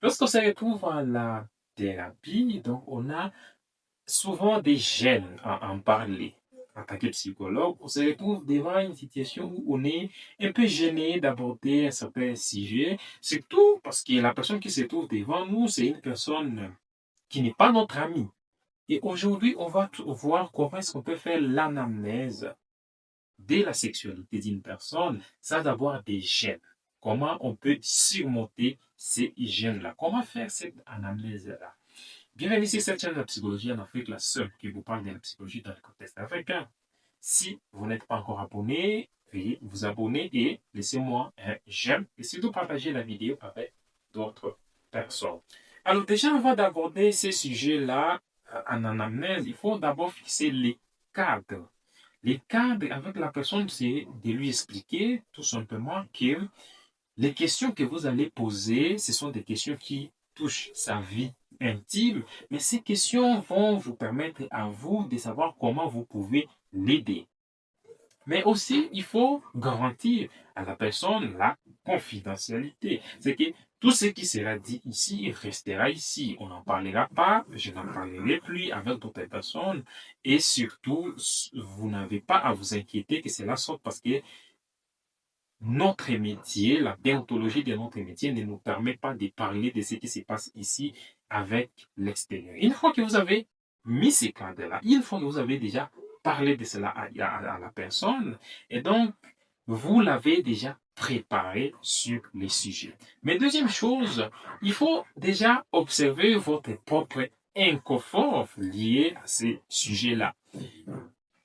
Lorsqu'on se retrouve à la thérapie, donc on a souvent des gênes à en parler. En tant que psychologue, on se retrouve devant une situation où on est un peu gêné d'aborder un certain sujet, surtout parce que la personne qui se trouve devant nous, c'est une personne qui n'est pas notre ami. Et aujourd'hui, on va voir comment est-ce qu'on peut faire l'anamnèse de la sexualité d'une personne sans avoir des gènes. Comment on peut surmonter ces gènes-là? Comment faire cette anamnèse-là? Bienvenue sur cette chaîne de la psychologie en Afrique, la seule qui vous parle de la psychologie dans le contexte africain. Si vous n'êtes pas encore abonné, veuillez vous abonner et laissez-moi un j'aime et surtout partagez la vidéo avec d'autres personnes. Alors déjà, avant d'aborder ces sujets-là en anamnèse, il faut d'abord fixer les cadres. Les cadres avec la personne, c'est de lui expliquer tout simplement que les questions que vous allez poser, ce sont des questions qui touchent sa vie intime, mais ces questions vont vous permettre à vous de savoir comment vous pouvez l'aider. Mais aussi, il faut garantir à la personne la confidentialité. C'est que tout ce qui sera dit ici restera ici. On n'en parlera pas, je n'en parlerai plus avec d'autres personnes. Et surtout, vous n'avez pas à vous inquiéter que cela sorte parce que notre métier, la déontologie de notre métier ne nous permet pas de parler de ce qui se passe ici avec l'extérieur. Une fois que vous avez mis ces cadres-là, une fois que vous avez déjà parlé de cela à la personne, et donc vous l'avez déjà préparé sur les sujets. Mais deuxième chose, il faut déjà observer votre propre inconfort lié à ces sujets-là.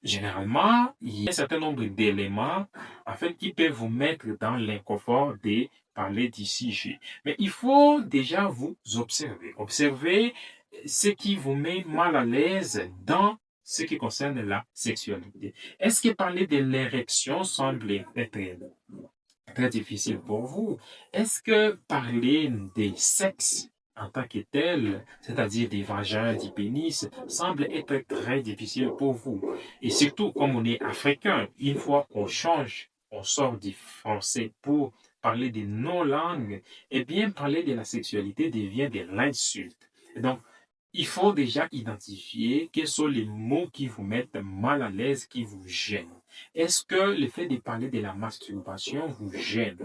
Généralement, il y a un certain nombre d'éléments en fait, qui peuvent vous mettre dans l'inconfort de parler du sujet. Mais il faut déjà vous observer. Observer ce qui vous met mal à l'aise dans ce qui concerne la sexualité. Est-ce que parler de l'érection semble être très difficile pour vous? Est-ce que parler des sexes en tant que tel, c'est-à-dire des vagins, des pénis, semble être très difficile pour vous? Et surtout, comme on est africain, une fois qu'on change, on sort du français pour parler des non-langues, eh bien, parler de la sexualité devient de l'insulte. Donc, il faut déjà identifier quels sont les mots qui vous mettent mal à l'aise, qui vous gênent. Est-ce que le fait de parler de la masturbation vous gêne?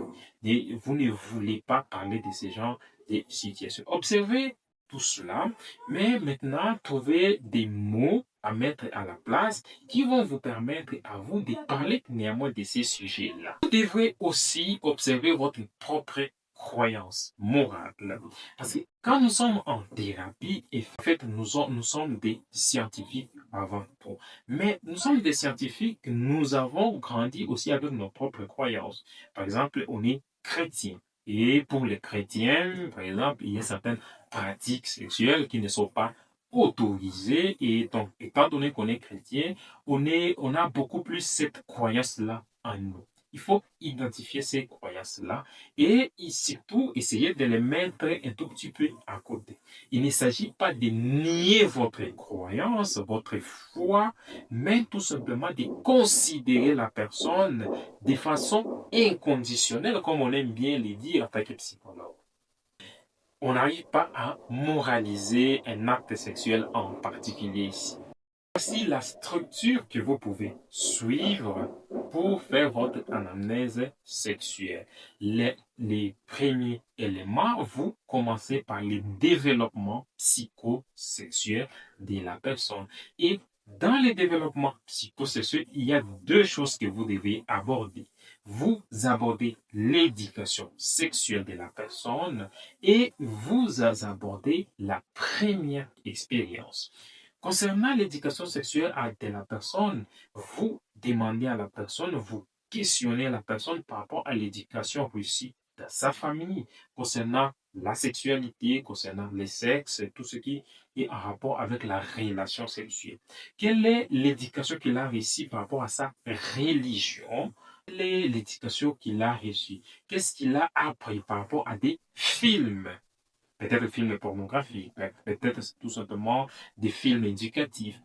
Et vous ne voulez pas parler de ce genre de situation. Observez tout cela, mais maintenant, trouvez des mots à mettre à la place qui vont vous permettre à vous de parler néanmoins de ces sujets-là. Vous devrez aussi observer votre propre croyance morale. Parce que quand nous sommes en thérapie, en fait, nous sommes des scientifiques avant tout. Mais nous sommes des scientifiques, nous avons grandi aussi avec nos propres croyances. Par exemple, on est chrétien. Et pour les chrétiens, par exemple, il y a certaines pratiques sexuelles qui ne sont pas autorisées. Et donc, étant donné qu'on est chrétien, on a beaucoup plus cette croyance-là en nous. Il faut identifier ces croyances-là et surtout essayer de les mettre un tout petit peu à côté. Il ne s'agit pas de nier votre croyance, votre foi, mais tout simplement de considérer la personne de façon inconditionnelle, comme on aime bien le dire en tant que psychologue. On n'arrive pas à moraliser un acte sexuel en particulier ici. Voici la structure que vous pouvez suivre pour faire votre anamnèse sexuelle. Les premiers éléments, vous commencez par le développement psychosexuel de la personne. Et dans le développement psychosexuel, il y a deux choses que vous devez aborder. Vous abordez l'éducation sexuelle de la personne et vous abordez la première expérience. Concernant l'éducation sexuelle de la personne, vous demandez à la personne, vous questionnez la personne par rapport à l'éducation reçue dans sa famille, concernant la sexualité, concernant les sexes, tout ce qui est en rapport avec la relation sexuelle. Quelle est l'éducation qu'il a reçue par rapport à sa religion? Quelle est l'éducation qu'il a reçue? Qu'est-ce qu'il a appris par rapport à des films? Peut-être des films pornographiques, peut-être tout simplement des films éducatifs.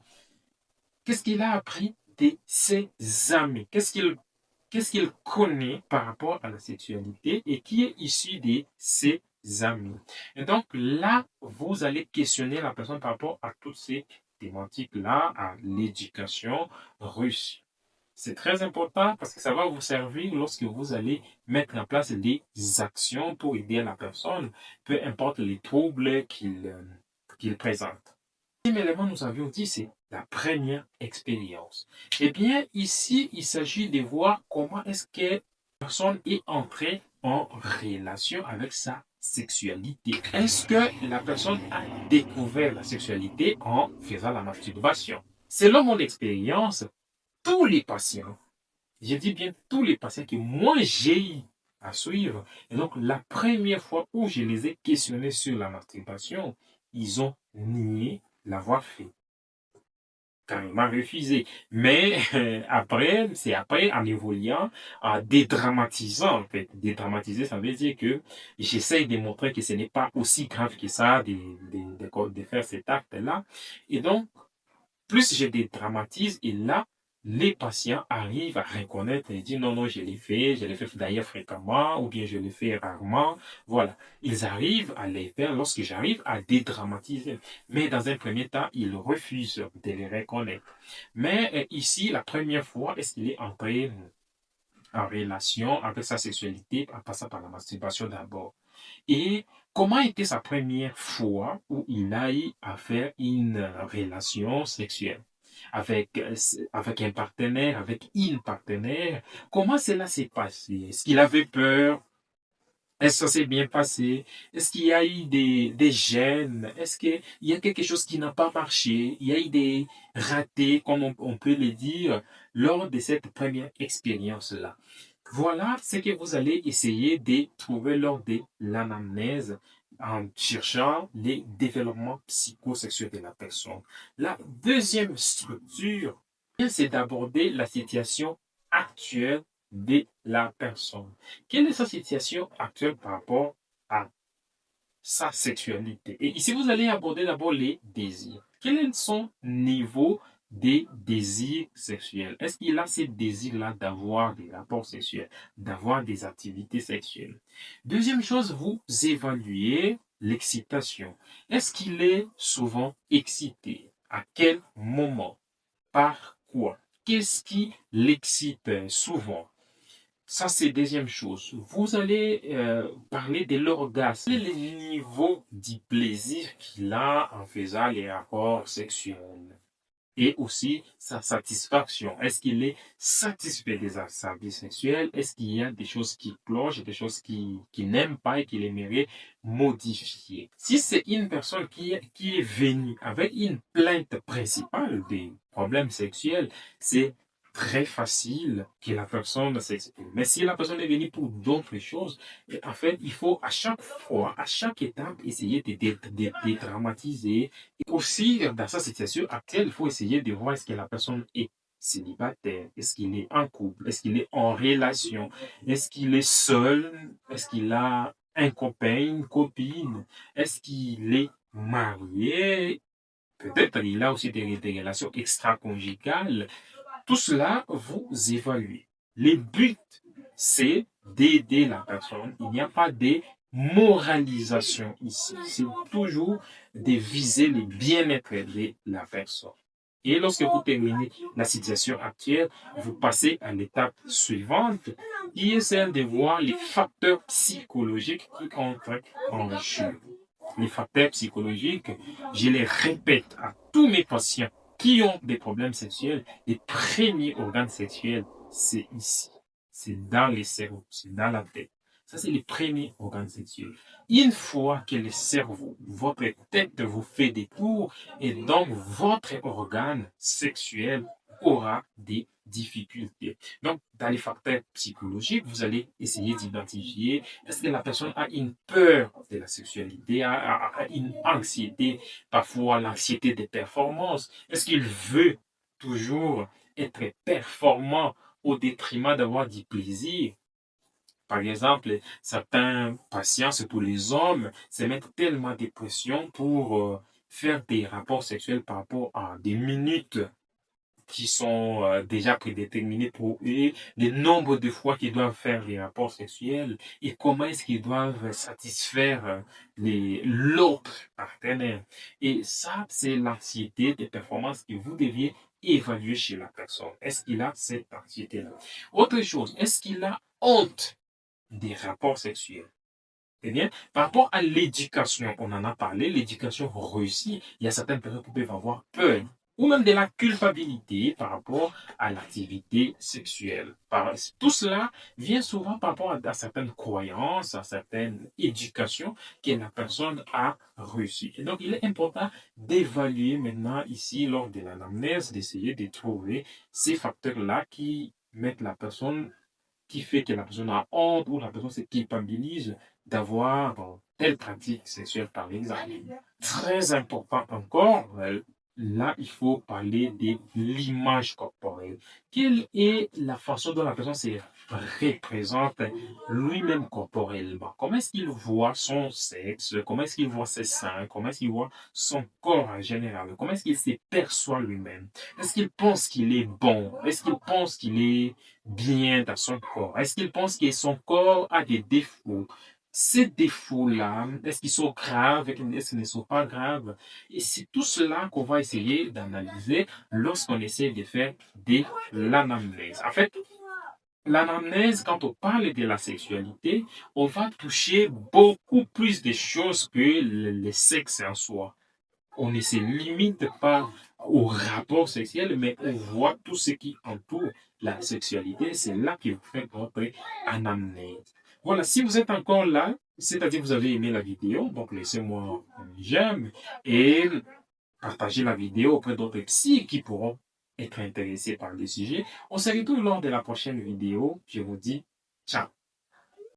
Qu'est-ce qu'il a appris de ses amis? Qu'est-ce qu'il connaît par rapport à la sexualité et qui est issu de ses amis. Et donc là, vous allez questionner la personne par rapport à toutes ces thématiques-là, à l'éducation reçue. C'est très important parce que ça va vous servir lorsque vous allez mettre en place des actions pour aider la personne, peu importe les troubles qu'il présente. Le deuxième élément, nous avions dit, c'est la première expérience. Eh bien, ici, il s'agit de voir comment est-ce que la personne est entrée en relation avec sa sexualité. Est-ce que la personne a découvert la sexualité en faisant la masturbation? Selon mon expérience, tous les patients, je dis bien tous les patients que moi j'ai eu à suivre, et donc la première fois où je les ai questionnés sur la masturbation, ils ont nié l'avoir fait, carrément refusé. Mais après, c'est après, en évoluant, en dédramatisant, en fait. Dédramatiser, ça veut dire que j'essaye de montrer que ce n'est pas aussi grave que ça de faire cet acte-là. Et donc, plus je dédramatise, et là, les patients arrivent à reconnaître et dire non, non, je l'ai fait d'ailleurs fréquemment, ou bien je l'ai fait rarement. Voilà. Ils arrivent à les faire lorsque j'arrive à dédramatiser. Mais dans un premier temps, ils refusent de les reconnaître. Mais ici, la première fois, est-ce qu'il est entré en relation avec sa sexualité en passant par la masturbation d'abord? Et comment était sa première fois où il a eu à faire une relation sexuelle avec un partenaire, avec une partenaire? Comment cela s'est passé? Est-ce qu'il avait peur? Est-ce que ça s'est bien passé? Est-ce qu'il y a eu des gênes? Est-ce qu'il y a quelque chose qui n'a pas marché? Il y a eu des ratés, comme on peut le dire, lors de cette première expérience-là. Voilà ce que vous allez essayer de trouver lors de l'anamnèse en cherchant les développements psychosexuels de la personne. La deuxième structure, c'est d'aborder la situation actuelle de la personne. Quelle est sa situation actuelle par rapport à sa sexualité? Et ici, vous allez aborder d'abord les désirs. Quel est son niveau des désirs sexuels? Est-ce qu'il a ces désirs-là d'avoir des rapports sexuels, d'avoir des activités sexuelles? Deuxième chose, vous évaluez l'excitation. Est-ce qu'il est souvent excité? À quel moment? Par quoi? Qu'est-ce qui l'excite souvent? Ça, c'est deuxième chose. Vous allez parler de l'orgasme. Quel est le niveau du plaisir qu'il a en faisant les rapports sexuels? Et aussi sa satisfaction. Est-ce qu'il est satisfait de sa vie sexuelle? Est-ce qu'il y a des choses qui clochent, des choses qu'il n'aime pas et qu'il aimerait modifier? Si c'est une personne qui est venue avec une plainte principale des problèmes sexuels, c'est très facile que la personne s'exprime. Mais si la personne est venue pour d'autres choses, en fait, il faut à chaque fois, à chaque étape, essayer de dédramatiser. Et aussi, dans sa situation actuelle, il faut essayer de voir est-ce que la personne est célibataire, est-ce qu'il est en couple, est-ce qu'il est en relation, est-ce qu'il est seul, est-ce qu'il a un copain, une copine, est-ce qu'il est marié, peut-être il a aussi des relations extra-conjugales. Tout cela, vous évaluez. Le but, c'est d'aider la personne. Il n'y a pas de moralisation ici. C'est toujours de viser le bien-être de la personne. Et lorsque vous terminez la situation actuelle, vous passez à l'étape suivante, qui est celle de voir les facteurs psychologiques qui entrent en jeu. Les facteurs psychologiques, je les répète à tous mes patients qui ont des problèmes sexuels, les premiers organes sexuels, c'est ici. C'est dans les cerveaux, c'est dans la tête. Ça, c'est les premiers organes sexuels. Une fois que le cerveau, votre tête vous fait des tours, et donc votre organe sexuel aura des difficultés. Donc, dans les facteurs psychologiques, vous allez essayer d'identifier est-ce que la personne a une peur de la sexualité, a une anxiété, parfois l'anxiété des performances. Est-ce qu'il veut toujours être performant au détriment d'avoir du plaisir? Par exemple, certains patients, surtout les hommes, se mettent tellement de pression pour faire des rapports sexuels par rapport à des minutes qui sont déjà prédéterminés pour eux, le nombre de fois qu'ils doivent faire les rapports sexuels et comment est-ce qu'ils doivent satisfaire l'autre partenaire. Et ça, c'est l'anxiété des performances que vous deviez évaluer chez la personne. Est-ce qu'il a cette anxiété-là? Autre chose, est-ce qu'il a honte des rapports sexuels? Eh bien, par rapport à l'éducation, on en a parlé, l'éducation réussie, il y a certaines personnes qui peuvent avoir peur ou même de la culpabilité par rapport à l'activité sexuelle. Tout cela vient souvent par rapport à certaines croyances, à certaines éducations que la personne a reçues. Et donc, il est important d'évaluer maintenant ici, lors de l'anamnèse, d'essayer de trouver ces facteurs-là qui mettent la personne qui fait que la personne a honte ou la personne se culpabilise d'avoir telle pratique sexuelle, par exemple. Très important encore, là, il faut parler de l'image corporelle. Quelle est la façon dont la personne se représente lui-même corporellement? Comment est-ce qu'il voit son sexe? Comment est-ce qu'il voit ses seins? Comment est-ce qu'il voit son corps en général? Comment est-ce qu'il se perçoit lui-même? Est-ce qu'il pense qu'il est bon? Est-ce qu'il pense qu'il est bien dans son corps? Est-ce qu'il pense que son corps a des défauts? Ces défauts-là, est-ce qu'ils sont graves? Est-ce qu'ils ne sont pas graves? Et c'est tout cela qu'on va essayer d'analyser lorsqu'on essaie de faire de l'anamnèse. En fait, l'anamnèse, quand on parle de la sexualité, on va toucher beaucoup plus de choses que le sexe en soi. On ne se limite pas au rapport sexuel, mais on voit tout ce qui entoure la sexualité. C'est là que vous faites votre anamnèse. Voilà, si vous êtes encore là, c'est-à-dire que vous avez aimé la vidéo, donc laissez-moi un j'aime et partagez la vidéo auprès d'autres psy qui pourront être intéressés par le sujet. On se retrouve lors de la prochaine vidéo. Je vous dis ciao.